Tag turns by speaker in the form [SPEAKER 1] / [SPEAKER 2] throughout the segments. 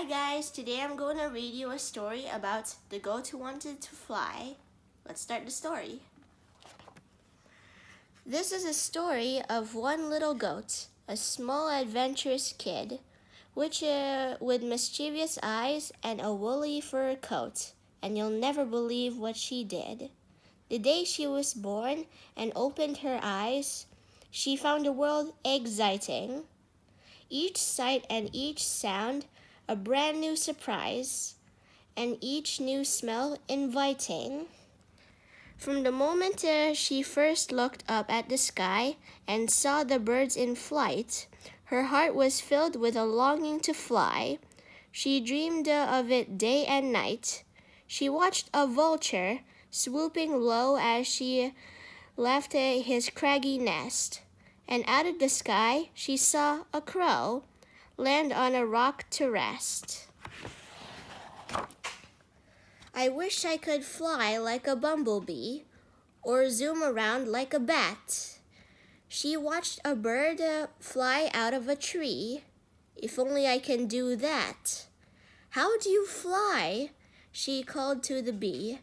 [SPEAKER 1] Hi guys, today I'm going to read you a story about the goat who wanted to fly. Let's start the story. This is a story of one little goat, a small adventurous kid, which with mischievous eyes and a woolly fur coat, and you'll never believe what she did. The day she was born and opened her eyes, she found the world exciting. Each sight and each sound a brand new surprise, and each new smell inviting. From the moment she first looked up at the sky and saw the birds in flight, her heart was filled with a longing to fly. She dreamed of it day and night. She watched a vulture swooping low as she left his craggy nest, and out of the sky she saw a crow land on a rock to rest. I wish I could fly like a bumblebee or zoom around like a bat. She watched a bird fly out of a tree. If only I can do that. How do you fly? She called to the bee.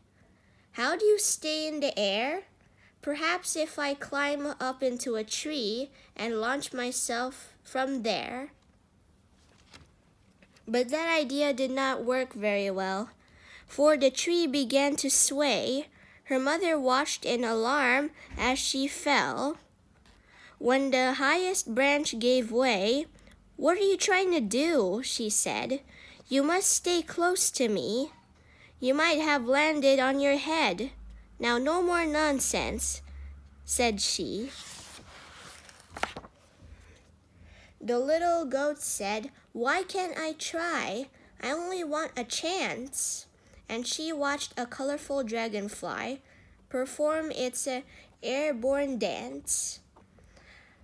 [SPEAKER 1] How do you stay in the air? Perhaps if I climb up into a tree and launch myself from there. But that idea did not work very well, for the tree began to sway. Her mother watched in alarm as she fell. When the highest branch gave way, "What are you trying to do?" she said. "You must stay close to me. You might have landed on your head. Now no more nonsense," said she. The little goat said, "Why can't I try? I only want a chance." And she watched a colorful dragonfly perform its airborne dance.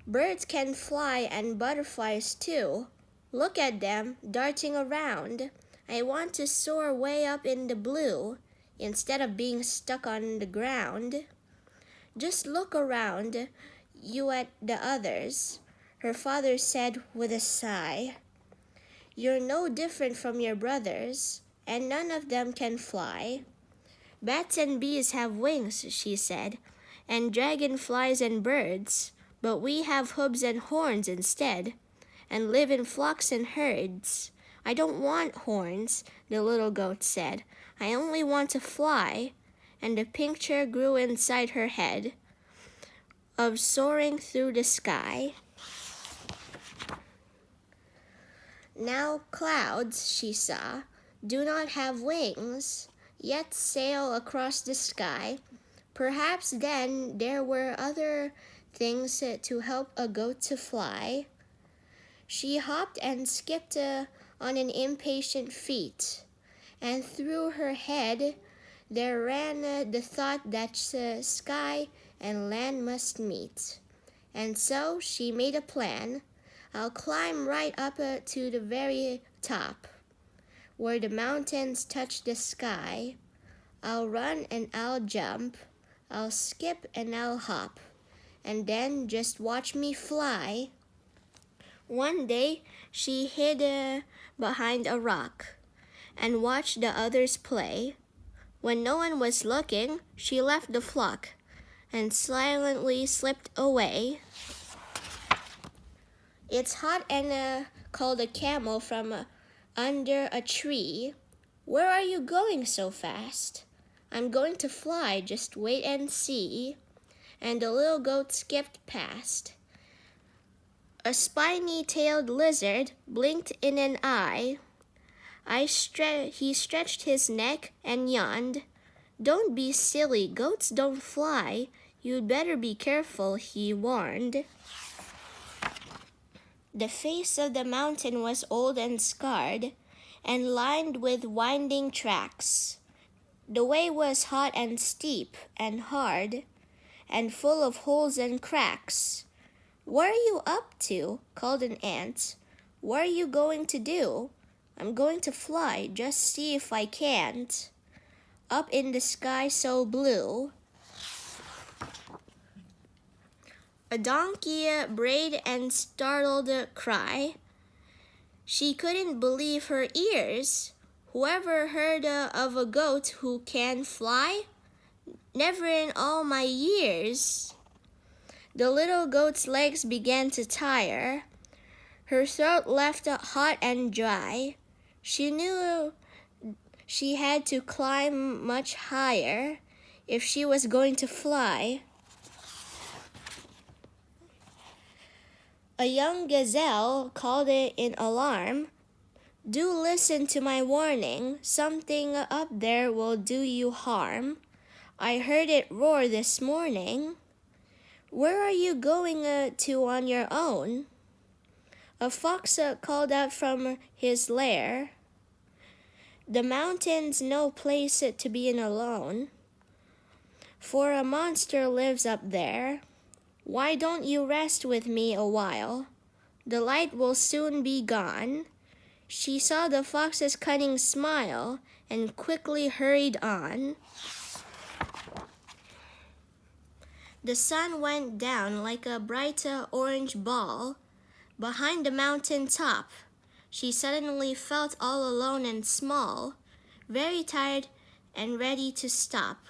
[SPEAKER 1] Birds can fly and butterflies too. Look at them darting around. I want to soar way up in the blue instead of being stuck on the ground. Just look around you at the others," her father said with a sigh. "You're no different from your brothers, and none of them can fly." "Bats and bees have wings," she said, "and dragonflies and birds, but we have hooves and horns instead, and live in flocks and herds." "I don't want horns," the little goat said. "I only want to fly." And a picture grew inside her head of soaring through the sky. Now clouds, she saw, do not have wings, yet sail across the sky. Perhaps then there were other things to help a goat to fly. She hopped and skipped on an impatient feet, and through her head there ran the thought that sky and land must meet. And so she made a plan. "I'll climb right up to the very top, where the mountains touch the sky. I'll run and I'll jump. I'll skip and I'll hop. And then just watch me fly." One day she hid behind a rock and watched the others play. When no one was looking, she left the flock and silently slipped away. "It's hot," and called a camel from under a tree. "Where are you going so fast?" "I'm going to fly, just wait and see." And the little goat skipped past. A spiny-tailed lizard blinked in an eye. He stretched his neck and yawned. "Don't be silly, goats don't fly. You'd better be careful," he warned. The face of the mountain was old and scarred, and lined with winding tracks. The way was hot and steep and hard, and full of holes and cracks. "What are you up to?" called an ant. "What are you going to do?" "I'm going to fly, just see if I can't. Up in the sky so blue." A donkey brayed and startled cry. She couldn't believe her ears. Whoever heard of a goat who can fly? Never in all my years. The little goat's legs began to tire. Her throat left hot and dry. She knew she had to climb much higher if she was going to fly. A young gazelle called it in alarm. Do listen to my warning. Something up there will do you harm. I heard it roar this morning. Where are you going to on your own? A fox called out from his lair. The mountain's no place to be in alone, for a monster lives up there. Why don't you rest with me a while? The light will soon be gone. She saw the fox's cunning smile and quickly hurried on. The sun went down like a bright orange ball behind the mountain top. She suddenly felt all alone and small, very tired and ready to stop.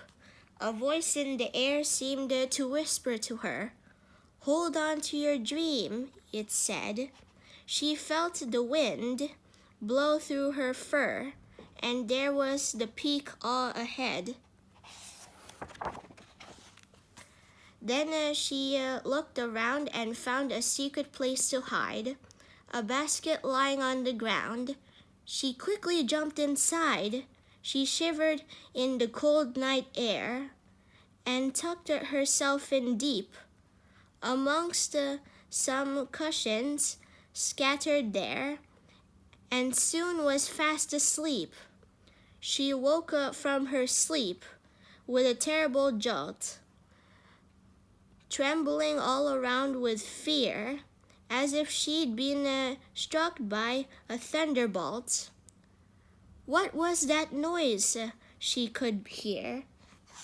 [SPEAKER 1] A voice in the air seemed to whisper to her. Hold on to your dream, it said. She felt the wind blow through her fur, and there was the peak all ahead. Then she looked around and found a secret place to hide, a basket lying on the ground. She quickly jumped inside. She shivered in the cold night air and tucked herself in deep amongst some cushions scattered there, and soon was fast asleep. She woke up from her sleep with a terrible jolt, trembling all around with fear, as if she'd been struck by a thunderbolt. What was that noise she could hear?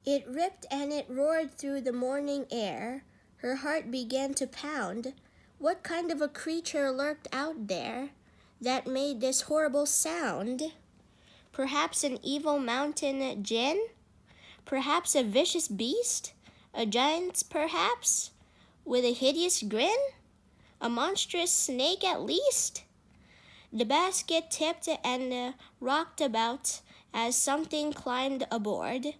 [SPEAKER 1] It ripped and it roared through the morning air. Her heart began to pound. What kind of a creature lurked out there that made this horrible sound? Perhaps an evil mountain djinn? Perhaps a vicious beast? A giant, perhaps, with a hideous grin? A monstrous snake at least? The basket tipped and rocked about as something climbed aboard.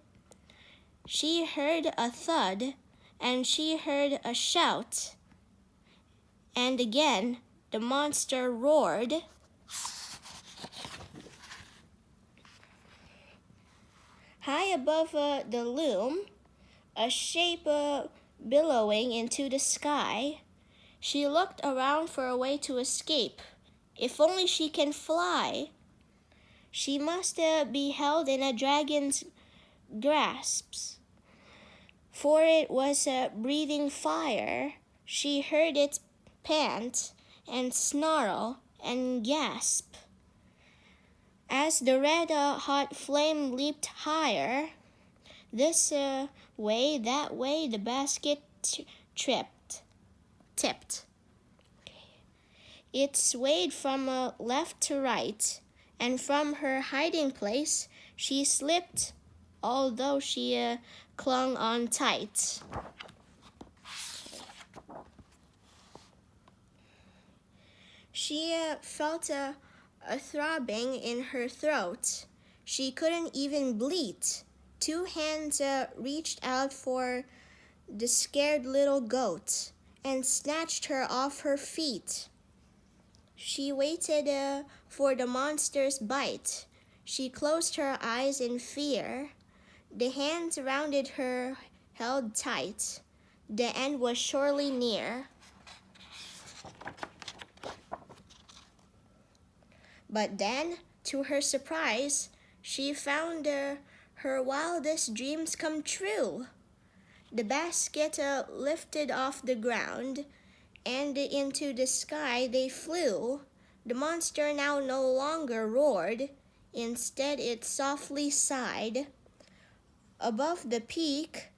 [SPEAKER 1] She heard a thud, and she heard a shout, and again the monster roared. High above the loom, a shape billowing into the sky. She looked around for a way to escape. If only she can fly. She must be held in a dragon's grasp, for it was breathing fire. She heard it pant and snarl and gasp. As the red hot flame leaped higher, this way, that way, the basket tipped. It swayed from left to right, and from her hiding place she slipped, although she clung on tight. She felt a throbbing in her throat. She couldn't even bleat. Two hands reached out for the scared little goat and snatched her off her feet. She waited for the monster's bite. She closed her eyes in fear. The hands rounded her held tight. The end was surely near. But then, to her surprise, she found her wildest dreams come true. The basket lifted off the ground, and into the sky they flew. The monster now no longer roared. Instead, it softly sighed. Above the peak,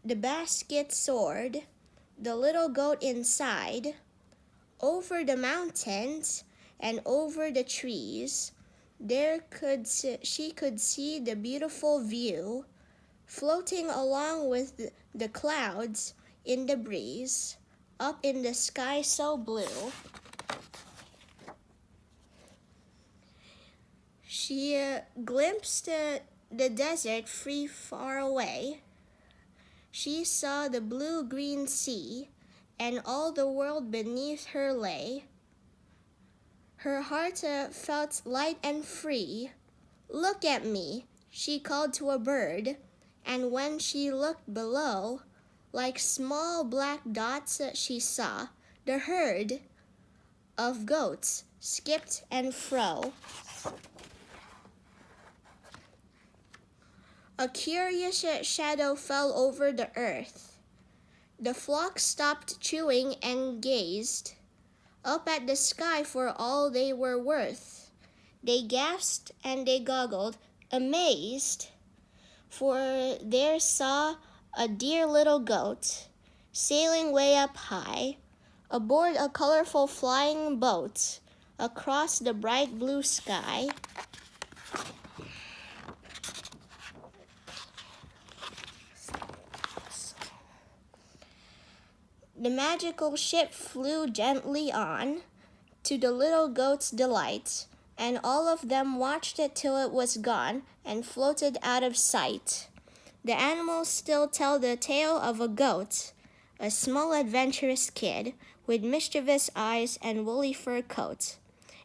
[SPEAKER 1] the basket soared, the little goat inside, over the mountains and over the trees, she could see the beautiful view floating along with the clouds in the breeze, up in the sky so blue. She glimpsed the desert free far away. She saw the blue-green sea, and all the world beneath her lay. Her heart felt light and free. "Look at me," she called to a bird, and when she looked below, like small black dots she saw the herd of goats skipped and fro. A curious shadow fell over the earth. The flock stopped chewing and gazed up at the sky for all they were worth. They gasped and they goggled, amazed, for there saw a dear little goat sailing way up high aboard a colorful flying boat across the bright blue sky. The magical ship flew gently on, to the little goat's delight, and all of them watched it till it was gone and floated out of sight. The animals still tell the tale of a goat, a small adventurous kid with mischievous eyes and woolly fur coat,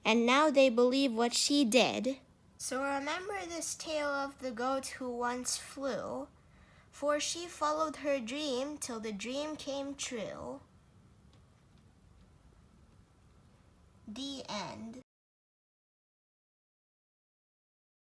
[SPEAKER 1] and now they believe what she did. So remember this tale of the goat who once flew, for she followed her dream till the dream came true. The end.